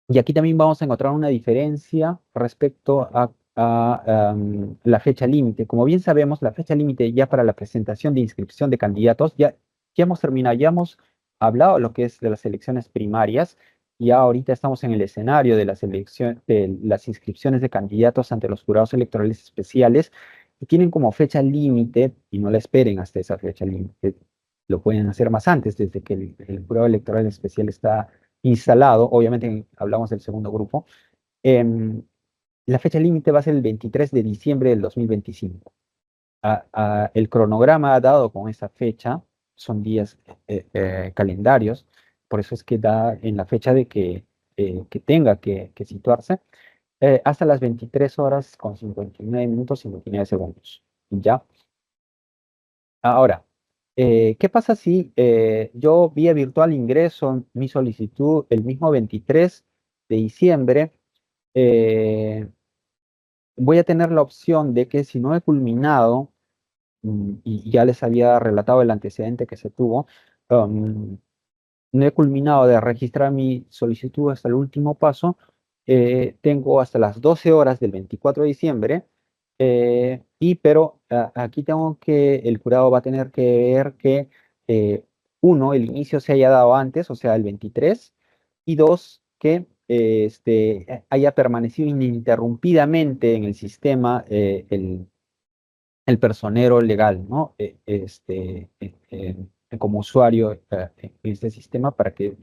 y aquí también vamos a encontrar una diferencia respecto a la fecha límite. Como bien sabemos, la fecha límite ya para la presentación de inscripción de candidatos, ya hemos terminado, ya hemos hablado de lo que es de las elecciones primarias, y ahorita estamos en el escenario de de las inscripciones de candidatos ante los jurados electorales especiales, y tienen como fecha límite, y no la esperen hasta esa fecha límite, lo pueden hacer más antes, desde que el jurado electoral especial está instalado, obviamente hablamos del segundo grupo. em, la fecha límite va a ser el 23 de diciembre del 2025. El cronograma dado con esa fecha son días calendarios, por eso es que da en la fecha de que tenga que situarse hasta las 23 horas con 59 minutos y 59 segundos. ¿Ya? Ahora, ¿qué pasa si yo vía virtual ingreso mi solicitud el mismo 23 de diciembre? eh, Voy a tener la opción de que si no he culminado, y ya les había relatado el antecedente que se tuvo, um, no he culminado de registrar mi solicitud hasta el último paso, tengo hasta las 12 horas del 24 de diciembre, pero aquí el jurado va a tener que ver que, uno, el inicio se haya dado antes, o sea, el 23, y dos, que haya permanecido ininterrumpidamente en el sistema el personero legal, ¿no? Como usuario en este sistema para que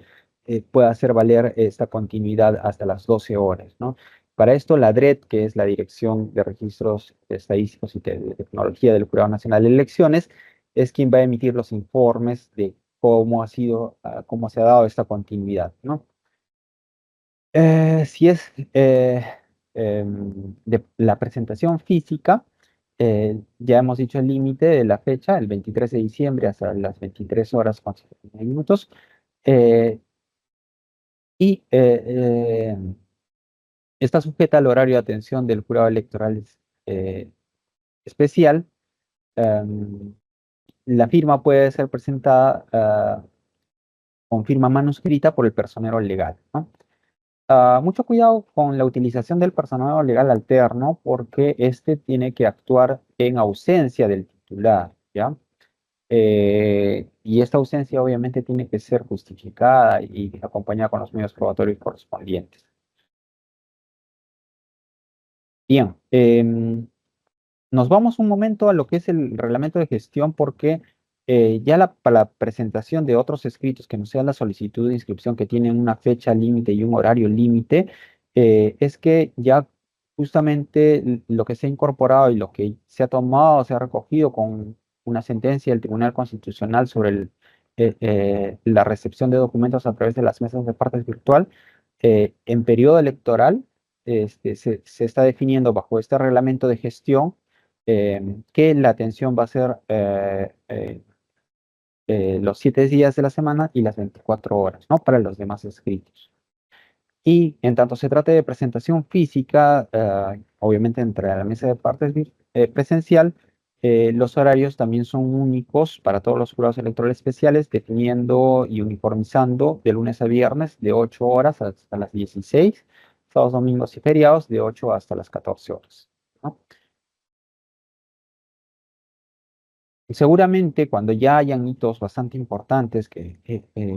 pueda hacer valer esta continuidad hasta las 12 horas, ¿no? Para esto, la DRED, que es la Dirección de Registros Estadísticos y de Tecnología del Jurado Nacional de Elecciones, es quien va a emitir los informes de cómo cómo se ha dado esta continuidad, ¿no? Si es de la presentación física, ya hemos dicho el límite de la fecha, el 23 de diciembre hasta las 23 horas con 59 minutos. eh, y está sujeta al horario de atención del jurado electoral eh, especial. Em, la firma puede ser presentada con firma manuscrita por el personero legal, ¿no? Mucho cuidado con la utilización del personal legal alterno porque este tiene que actuar en ausencia del titular, ¿ya? Y esta ausencia obviamente tiene que ser justificada y acompañada con los medios probatorios correspondientes. Bien, nos vamos un momento a lo que es el reglamento de gestión porque para la presentación de otros escritos que no sean la solicitud de inscripción que tienen una fecha límite y un horario límite, es que ya justamente lo que se ha incorporado y lo que se ha tomado, se ha recogido con una sentencia del Tribunal Constitucional sobre la recepción de documentos a través de las mesas de partes virtual, en periodo electoral, se está definiendo bajo este reglamento de gestión que la atención va a ser los 7 días de la semana y las 24 horas, ¿no? Para los demás escritos. Y en tanto se trate de presentación física, obviamente entre la mesa de partes presencial, los horarios también son únicos para todos los jurados electorales especiales, definiendo y uniformizando de lunes a viernes de 8 horas hasta las 16, sábados, domingos y feriados de 8 hasta las 14 horas, ¿no? Y seguramente cuando ya hayan hitos bastante importantes que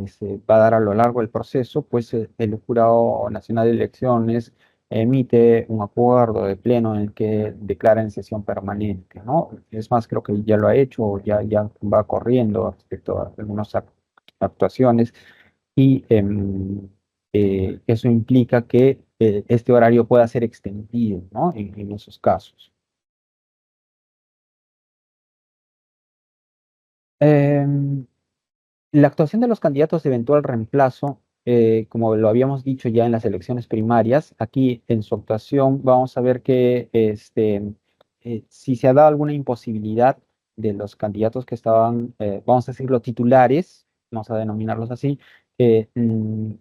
se va a dar a lo largo del proceso, pues el Jurado Nacional de Elecciones emite un acuerdo de pleno en el que declara en sesión permanente, ¿no? Es más, creo que ya lo ha hecho, o ya va corriendo respecto a algunas actuaciones y eso implica que este horario pueda ser extendido, ¿no? En esos casos. Em, La actuación de los candidatos de eventual reemplazo, como lo habíamos dicho ya en las elecciones primarias, aquí en su actuación vamos a ver que si se ha dado alguna imposibilidad de los candidatos que estaban, vamos a decirlo, titulares, vamos a denominarlos así, eh, mm,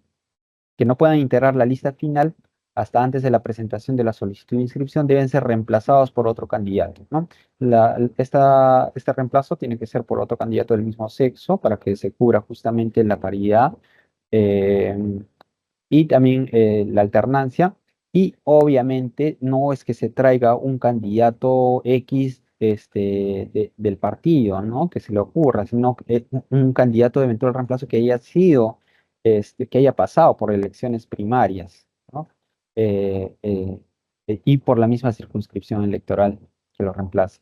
que no puedan integrar la lista final hasta antes de la presentación de la solicitud de inscripción, deben ser reemplazados por otro candidato, ¿no? Este reemplazo tiene que ser por otro candidato del mismo sexo para que se cubra justamente la paridad eh, y también la alternancia. Y obviamente no es que se traiga un candidato X del partido, ¿no? Que se le ocurra, sino un candidato de eventual reemplazo que haya sido, que haya pasado por elecciones primarias, ¿no? Eh, eh, y por la misma circunscripción electoral que lo reemplace.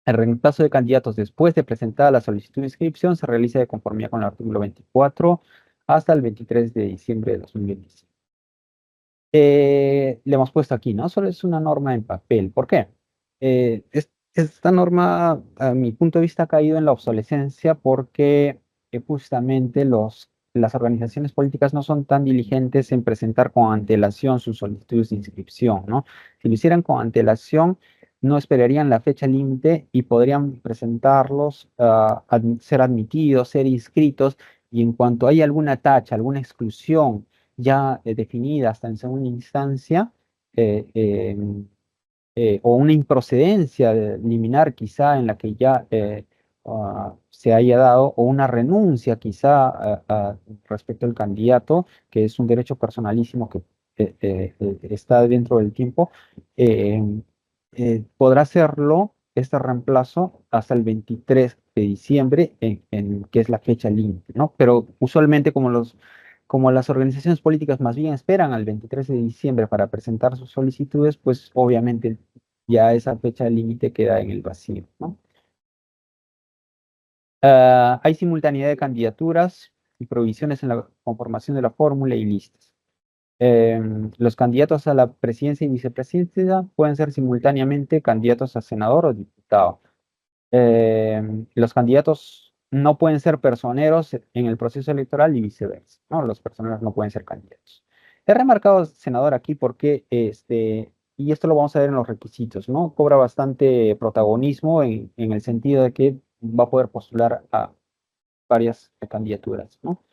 El reemplazo de candidatos después de presentada la solicitud de inscripción se realiza de conformidad con el artículo 24 hasta el 23 de diciembre de 2025. Le hemos puesto aquí, ¿no? Solo es una norma en papel. ¿Por qué? Esta norma, a mi punto de vista, ha caído en la obsolescencia porque justamente las organizaciones políticas no son tan diligentes en presentar con antelación sus solicitudes de inscripción, ¿no? Si lo hicieran con antelación, no esperarían la fecha límite y podrían presentarlos, ser admitidos, ser inscritos, y en cuanto hay alguna tacha, alguna exclusión, ya definida hasta en segunda instancia, eh, eh, o una improcedencia liminar quizá en la que ya se haya dado, o una renuncia quizá respecto al candidato, que es un derecho personalísimo que está dentro del tiempo, eh, podrá hacerlo este reemplazo hasta el 23 de diciembre, que es la fecha límite, ¿no? Pero usualmente como las organizaciones políticas más bien esperan al 23 de diciembre para presentar sus solicitudes, pues obviamente ya esa fecha límite queda en el vacío, ¿no? Hay simultaneidad de candidaturas y provisiones en la conformación de la fórmula y listas. Los candidatos a la presidencia y vicepresidencia pueden ser simultáneamente candidatos a senador o diputado. Los candidatos no pueden ser personeros en el proceso electoral y viceversa, ¿no? Los personeros no pueden ser candidatos. He remarcado, senador, aquí porque, y esto lo vamos a ver en los requisitos, ¿no? Cobra bastante protagonismo en el sentido de que va a poder postular a varias candidaturas, ¿no?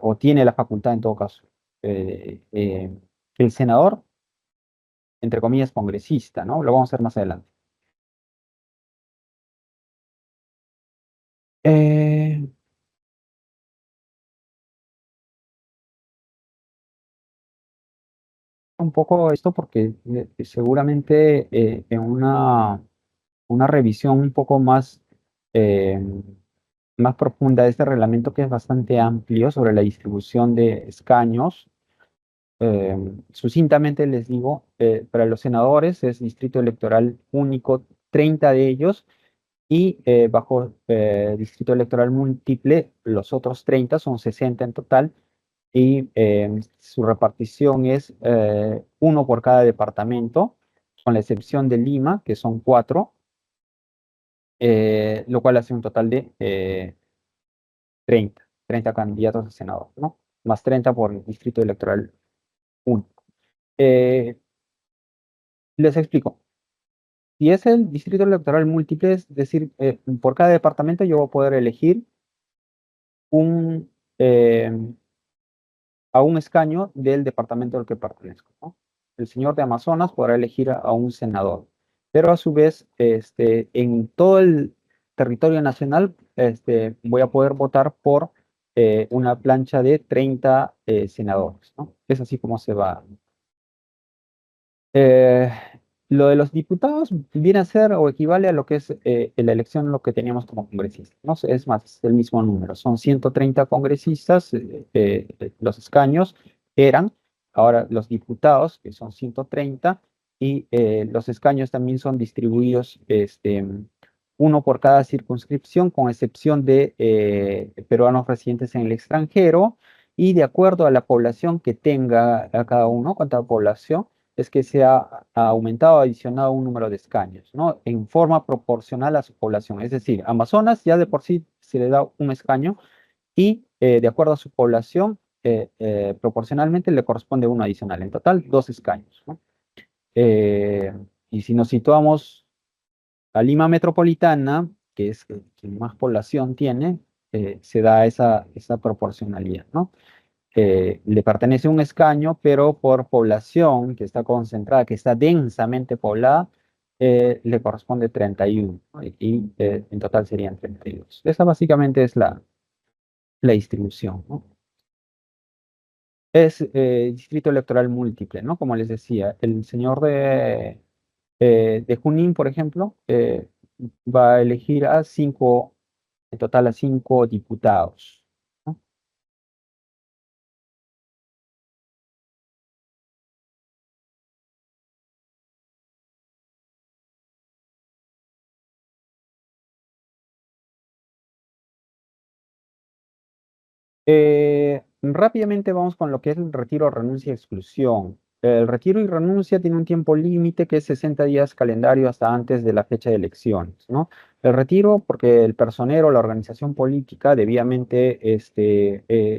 O tiene la facultad en todo caso. Eh, eh, el senador, entre comillas, congresista, ¿no? Lo vamos a ver más adelante. Eh, un poco esto porque seguramente en una revisión un poco eh, más profunda de este reglamento, que es bastante amplio sobre la distribución de escaños, eh, sucintamente les digo, para los senadores es distrito electoral único, 30 de ellos, y bajo distrito electoral múltiple, los otros 30 son 60 en total, y su repartición es uno por cada departamento, con la excepción de Lima, que son 4, lo cual hace un total de 30 candidatos a senador, ¿no? Más 30 por el distrito electoral único. Les explico. Si es el distrito electoral múltiple, es decir, por cada departamento yo voy a poder elegir un, eh, a un escaño del departamento al que pertenezco, ¿no? El señor de Amazonas podrá elegir a un senador, pero a su vez, en todo el territorio nacional, voy a poder votar por una plancha de 30 senadores, ¿no? Es así como se va. Eh, lo de los diputados viene a ser o equivale a lo que es la elección, lo que teníamos como congresistas, ¿no? Es más, es el mismo número. Son 130 congresistas, los escaños eran, ahora los diputados, que son 130, y los escaños también son distribuidos, uno por cada circunscripción, con excepción de peruanos residentes en el extranjero, y de acuerdo a la población que tenga a cada uno, cuánta población es que ha aumentado, adicionado un número de escaños, ¿no? En forma proporcional a su población. Es decir, Amazonas ya de por sí se le da un escaño, y de acuerdo a su población, proporcionalmente le corresponde uno adicional. En total, 2 escaños, ¿no? Eh, y si nos situamos a Lima Metropolitana, que es quien más población tiene, se da esa proporcionalidad, ¿no? Le pertenece un escaño, pero por población que está concentrada, que está densamente poblada, le corresponde 31, ¿no? En total serían 32. Esa básicamente es la distribución, ¿no? Es distrito electoral múltiple, ¿no? Como les decía, el señor de Junín, por ejemplo, va a elegir en total a 5 diputados, ¿no? Rápidamente vamos con lo que es el retiro, renuncia y exclusión. El retiro y renuncia tiene un tiempo límite que es 60 días calendario hasta antes de la fecha de elecciones, ¿no? El retiro porque el personero, la organización política, debidamente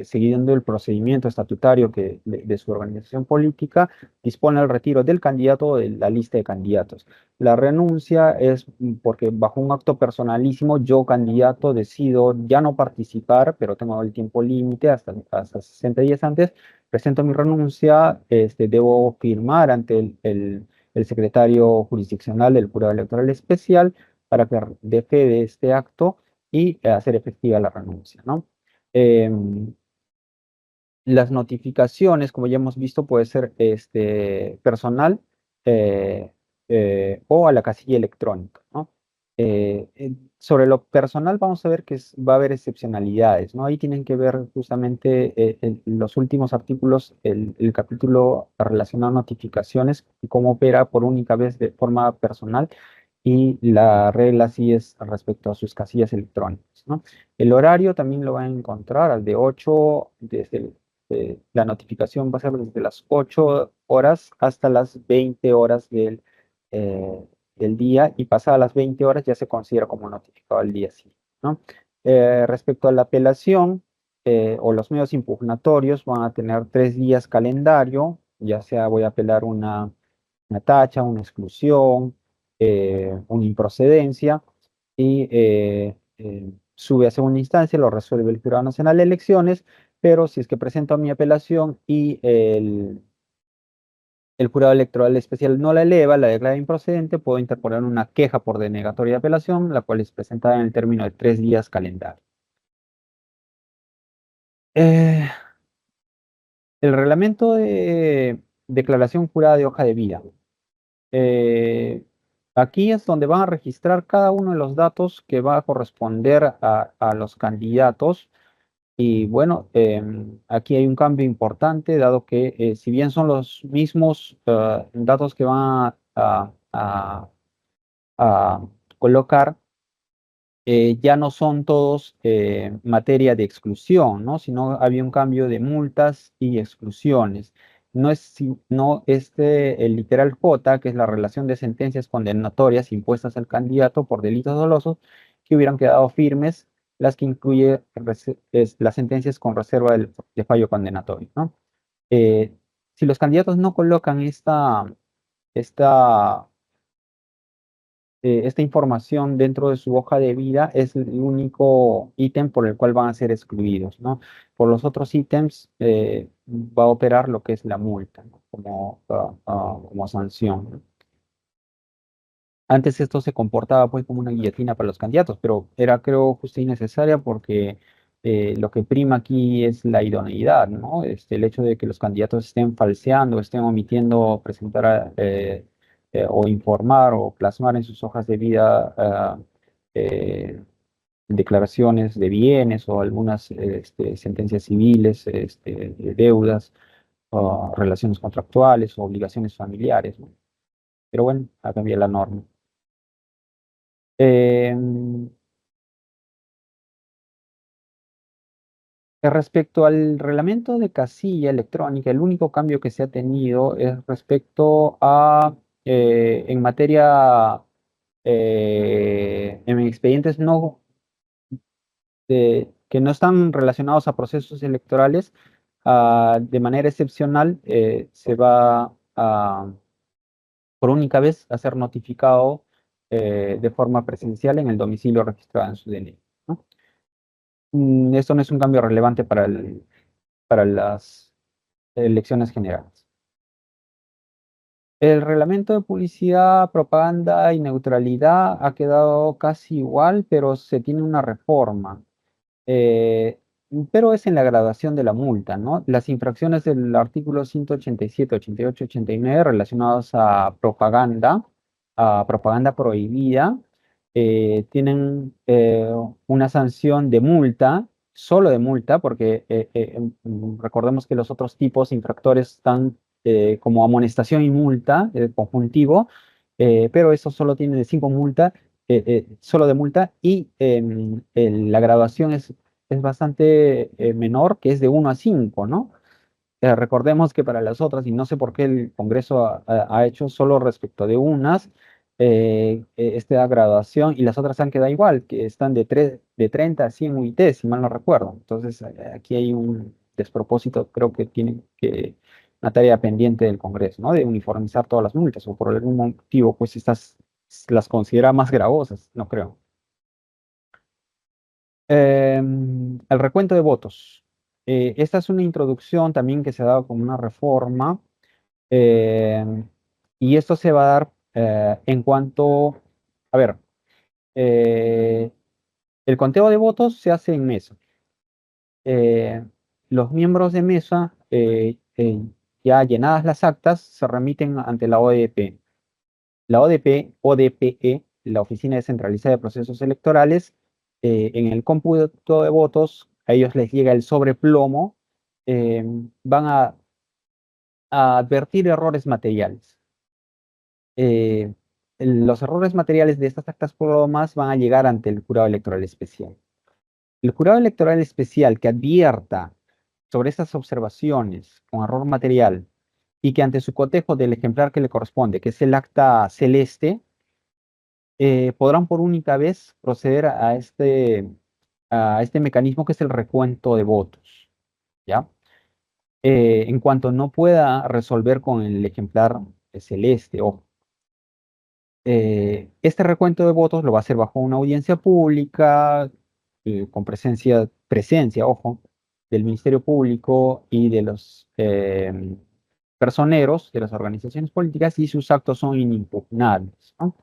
siguiendo el procedimiento estatutario de su organización política, dispone el retiro del candidato o de la lista de candidatos. La renuncia es porque bajo un acto personalísimo yo, candidato, decido ya no participar, pero tengo el tiempo límite hasta 60 días antes, presento mi renuncia, debo firmar ante el secretario jurisdiccional del Jurado Electoral Especial para que dé fe de este acto y hacer efectiva la renuncia, ¿no? Em, las notificaciones, como ya hemos visto, puede ser personal, eh, o a la casilla electrónica, ¿no? Sobre lo personal vamos a ver que va a haber excepcionalidades, ¿no? Ahí tienen que ver justamente los últimos artículos, el capítulo relacionado a notificaciones y cómo opera por única vez de forma personal, y la regla sí es respecto a sus casillas electrónicas, ¿no? El horario también lo van a encontrar al de 8, la notificación va a ser desde las 8 horas hasta las 20 horas del día, y pasadas las 20 horas ya se considera como notificado al día siguiente, ¿no? Respecto a la apelación, o los medios impugnatorios, van a tener 3 días calendario, ya sea voy a apelar una tacha, una exclusión, una improcedencia, y sube a segunda instancia, lo resuelve el Jurado Nacional de Elecciones, pero si es que presento mi apelación y el Jurado Electoral Especial no la eleva, la declara improcedente, puedo interponer una queja por denegatoria de apelación, la cual es presentada en el término de 3 días calendario. Eh, el reglamento de declaración jurada de hoja de vida. Eh, Aquí es donde van a registrar cada uno de los datos que va a corresponder a los candidatos. Y bueno, aquí hay un cambio importante, dado que si bien son los mismos datos que van a colocar, ya no son todos materia de exclusión, ¿no? Sino había un cambio de multas y exclusiones. No es, no el literal J, que es la relación de sentencias condenatorias impuestas al candidato por delitos dolosos, que hubieran quedado firmes, las que incluye las sentencias con reserva de fallo condenatorio, ¿no? Eh, si los candidatos no colocan esta esta información dentro de su hoja de vida, es el único ítem por el cual van a ser excluidos, ¿no? Por los otros ítems va a operar lo que es la multa, ¿no? Como sanción, ¿no? Antes esto se comportaba pues como una guillotina para los candidatos, pero era creo justa y necesaria porque lo que prima aquí es la idoneidad, ¿no? El hecho de que los candidatos estén falseando, estén omitiendo presentar o informar o plasmar en sus hojas de vida eh, declaraciones de bienes o algunas sentencias civiles, de deudas, o relaciones contractuales o obligaciones familiares, ¿no? Pero bueno, ha cambiado la norma. Eh, Respecto al reglamento de casilla electrónica, el único cambio que se ha tenido es respecto a, en materia, en expedientes que no están relacionados a procesos electorales, de manera excepcional, se va a, por única vez, a ser notificado de forma presencial en el domicilio registrado en su DNI, ¿no? Esto no es un cambio relevante para las elecciones generales. El reglamento de publicidad, propaganda y neutralidad ha quedado casi igual, pero se tiene una reforma. Eh, pero es en la gradación de la multa, ¿no? Las infracciones del artículo 187, 88, 89 relacionadas a propaganda prohibida, tienen una sanción de multa, solo de multa, porque recordemos que los otros tipos infractores están como amonestación y multa, conjuntivo, pero eso solo tiene de 5 multas, solo de multa, y la graduación es bastante menor, que es de 1 a 5, ¿no? Recordemos que para las otras, y no sé por qué el Congreso ha hecho solo respecto de unas, esta graduación, y las otras han quedado igual, que están de 30 a 100 UIT, si mal no recuerdo. Entonces, aquí hay un despropósito, creo que tiene que una tarea pendiente del Congreso, ¿no? De uniformizar todas las multas, o por algún motivo, pues estas las considera más gravosas, no creo. El recuento de votos. Esta es una introducción también que se ha dado como una reforma, em, y esto se va a dar en cuanto, a ver, eh, el conteo de votos se hace en mesa. Eh, los miembros de mesa, ya llenadas las actas, se remiten ante la ODP. La ODPE, la Oficina Descentralizada de Procesos Electorales, en el cómputo de votos, a ellos les llega el sobreplomo, eh, van a advertir errores materiales. Eh, los errores materiales de estas actas plomas van a llegar ante el jurado electoral especial. El jurado electoral especial que advierta sobre estas observaciones con error material y que ante su cotejo del ejemplar que le corresponde, que es el acta celeste, podrán por única vez proceder a este mecanismo que es el recuento de votos, ¿ya? En cuanto no pueda resolver con el ejemplar celeste, ojo. Este recuento de votos lo va a hacer bajo una audiencia pública, con presencia, ojo, del Ministerio Público y de los personeros de las organizaciones políticas, y sus actos son inimpugnables, ¿no?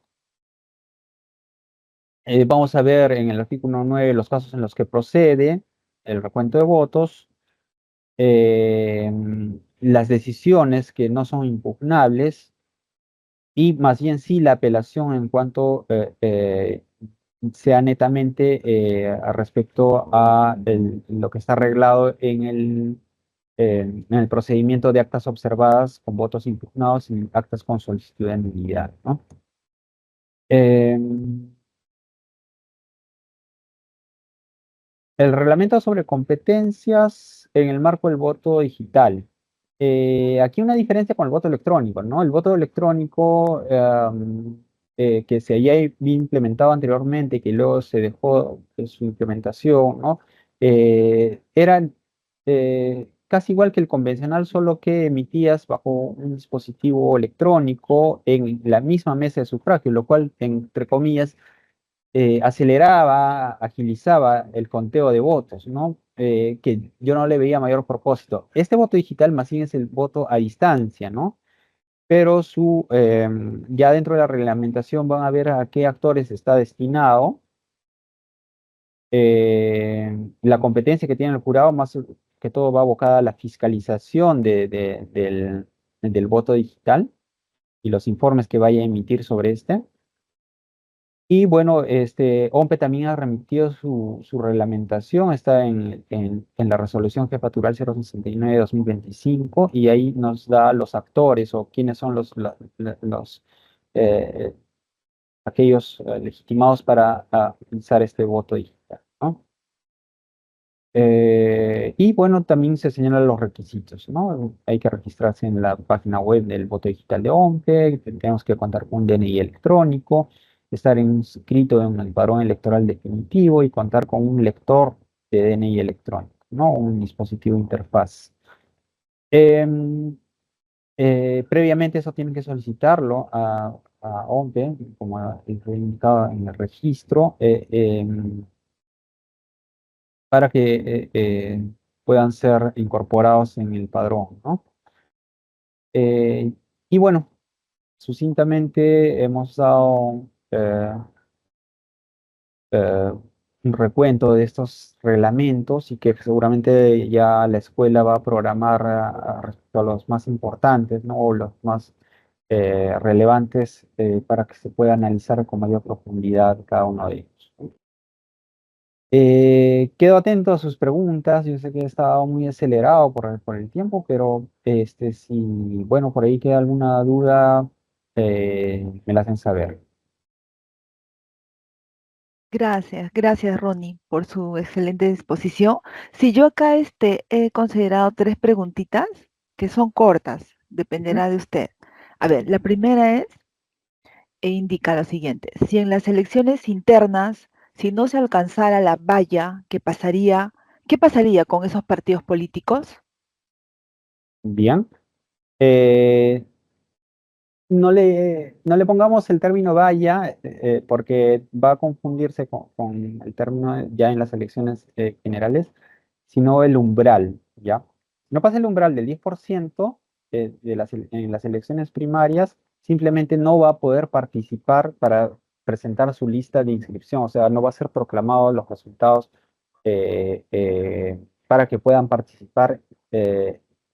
Vamos a ver en el artículo 9 los casos en los que procede el recuento de votos, eh, las decisiones que no son impugnables, y más bien sí la apelación en cuanto sea netamente respecto a lo que está arreglado en el procedimiento de actas observadas con votos impugnados y actas con solicitud de nulidad, ¿no? El reglamento sobre competencias en el marco del voto digital. Aquí una diferencia con el voto electrónico, ¿no? El voto electrónico que se había implementado anteriormente, que luego se dejó de su implementación, ¿no? Era casi igual que el convencional, solo que emitías bajo un dispositivo electrónico en la misma mesa de sufragio, lo cual, entre comillas, aceleraba, agilizaba el conteo de votos, ¿no? Que yo no le veía mayor propósito. Este voto digital más bien es el voto a distancia, ¿no? Pero ya dentro de la reglamentación van a ver a qué actores está destinado. La competencia que tiene el jurado, más que todo, va abocada a la fiscalización del voto digital y los informes que vaya a emitir sobre este. Y bueno, OMPE también ha remitido su reglamentación, está en la resolución jefatural 069/2025 y ahí nos da los actores o quiénes son eh, aquellos legitimados para utilizar este voto digital, ¿no? Y bueno, también se señalan los requisitos, ¿no? Hay que registrarse en la página web del voto digital de OMPE, tenemos que contar con un DNI electrónico, estar inscrito en el padrón electoral definitivo y contar con un lector de DNI electrónico, ¿no? Un dispositivo interfaz. Em, Previamente eso tienen que solicitarlo a OMPE, como fue indicado en el registro. Para que puedan ser incorporados en el padrón, ¿no? Eh, y bueno, sucintamente hemos dado eh, un recuento de estos reglamentos y que seguramente ya la escuela va a programar respecto a los más importantes, ¿no? O los más relevantes para que se pueda analizar con mayor profundidad cada uno de ellos. Quedo atento a sus preguntas. Yo sé que he estado muy acelerado por el tiempo, pero si, bueno, por ahí queda alguna duda, me la hacen saber. Gracias, gracias Ronnie por su excelente disposición. Si yo acá he considerado tres preguntitas que son cortas, Ujú. dependerá de usted. A ver, la primera es, e indica lo siguiente, si en las elecciones internas, si no se alcanzara la valla, qué pasaría con esos partidos políticos? Bien. Eh, no le pongamos el término valla, porque va a confundirse con el término ya en las elecciones generales, sino el umbral, ¿ya? Si no pasa el umbral del 10% en las elecciones primarias, simplemente no va a poder participar para presentar su lista de inscripción, o sea, no va a ser proclamado los resultados para que puedan participar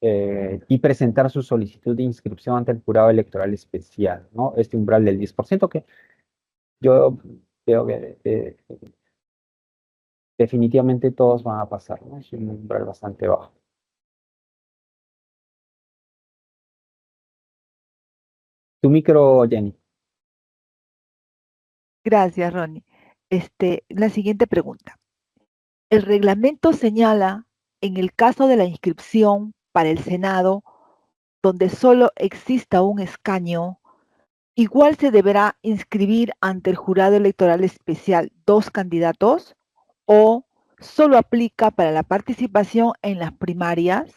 eh, y presentar su solicitud de inscripción ante el jurado electoral especial, ¿no? Este umbral del 10% que yo veo que definitivamente todos van a pasar, ¿no? Es un umbral bastante bajo. Tu micro, Jenny. Gracias, Ronnie. La siguiente pregunta. El reglamento señala, en el caso de la inscripción para el Senado, donde solo exista un escaño, igual se deberá inscribir ante el jurado electoral especial dos candidatos o solo aplica para la participación en las primarias.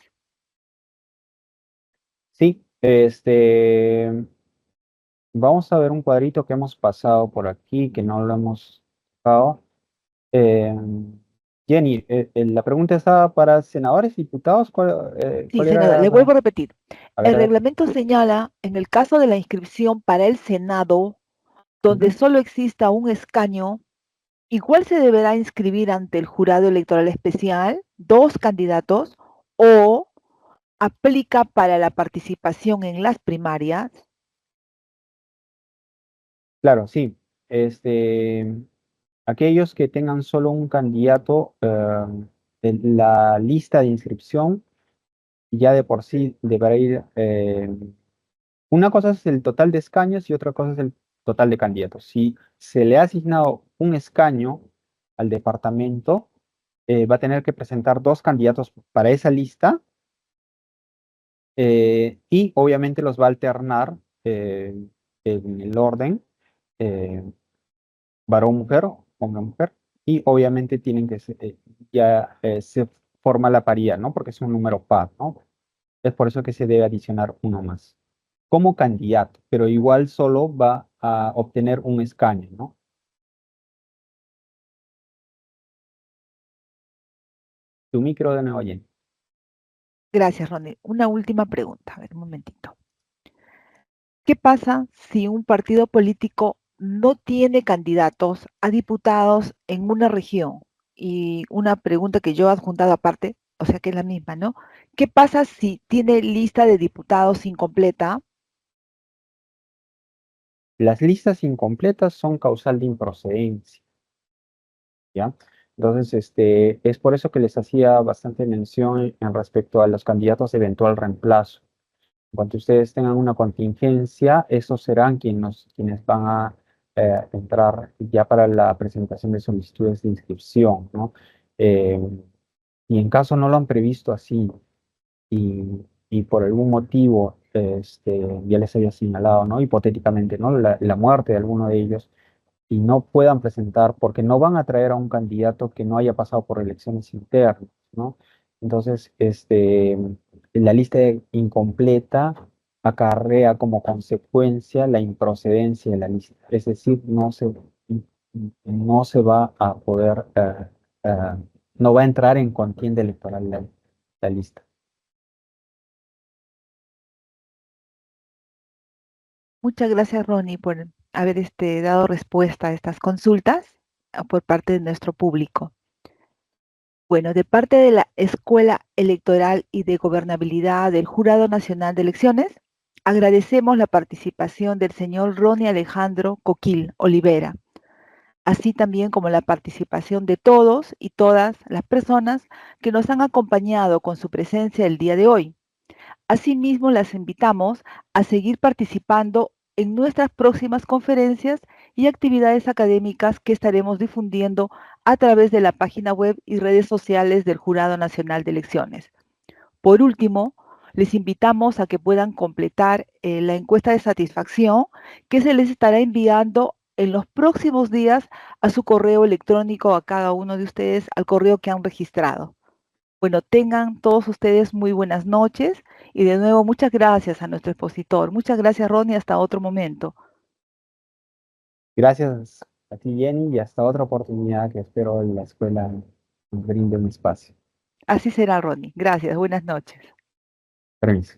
Sí, vamos a ver un cuadrito que hemos pasado por aquí, que no lo hemos tocado. Eh, Jenny, la pregunta estaba para senadores, diputados, Sí, cuál senador, era le vuelvo a repetir. El a ver, reglamento señala, en el caso de la inscripción para el Senado, donde ujú. solo exista un escaño, igual se deberá inscribir ante el jurado electoral especial dos candidatos o aplica para la participación en las primarias. Claro, sí. Este, Aquellos que tengan solo un candidato en la lista de inscripción, ya de por sí deberá ir. Una cosa es el total de escaños y otra cosa es el total de candidatos. Si se le ha asignado un escaño al departamento, va a tener que presentar dos candidatos para esa lista y obviamente los va a alternar en el orden eh, varón-mujer, hombre-mujer, y obviamente tienen que ya se forma la paridad, ¿no? Porque es un número par, ¿no? Es por eso que se debe adicionar uno más como candidato, pero igual solo va a obtener un escaño, ¿no? Tu micro de nuevo lleno. Gracias, Ronnie. Una última pregunta. A ver, un momentito. ¿Qué pasa si un partido político no tiene candidatos a diputados en una región? Y una pregunta que yo he adjuntado aparte, o sea que es la misma, ¿no? ¿Qué pasa si tiene lista de diputados incompleta? Las listas incompletas son causal de improcedencia, ¿ya? Entonces, es por eso que les hacía bastante mención en respecto a los candidatos de eventual reemplazo. En cuanto ustedes tengan una contingencia, esos serán quienes van a entrar ya para la presentación de solicitudes de inscripción, ¿no? Eh, y en caso no lo han previsto así y, y por algún motivo ya les había señalado, ¿no? Hipotéticamente, ¿no? La muerte de alguno de ellos y no puedan presentar porque no van a traer a un candidato que no haya pasado por elecciones internas, ¿no? Entonces, la lista incompleta acarrea como consecuencia la improcedencia de la lista, es decir, no se va a poder, eh, no va a entrar en contienda electoral la lista. Muchas gracias, Ronnie, por haber dado respuesta a estas consultas por parte de nuestro público. Bueno, de parte de la Escuela Electoral y de Gobernabilidad del Jurado Nacional de Elecciones, agradecemos la participación del señor Ronnie Alejandro Coquil Olivera, así también como la participación de todos y todas las personas que nos han acompañado con su presencia el día de hoy. Asimismo, las invitamos a seguir participando en nuestras próximas conferencias y actividades académicas que estaremos difundiendo a través de la página web y redes sociales del Jurado Nacional de Elecciones. Por último, les invitamos a que puedan completar la encuesta de satisfacción que se les estará enviando en los próximos días a su correo electrónico a cada uno de ustedes, al correo que han registrado. Bueno, tengan todos ustedes muy buenas noches y de nuevo muchas gracias a nuestro expositor. Muchas gracias, Ronnie. Hasta otro momento. Gracias a ti, Jenny, y hasta otra oportunidad que espero la escuela nos brinde un espacio. Así será, Ronnie. Gracias. Buenas noches. Permiso.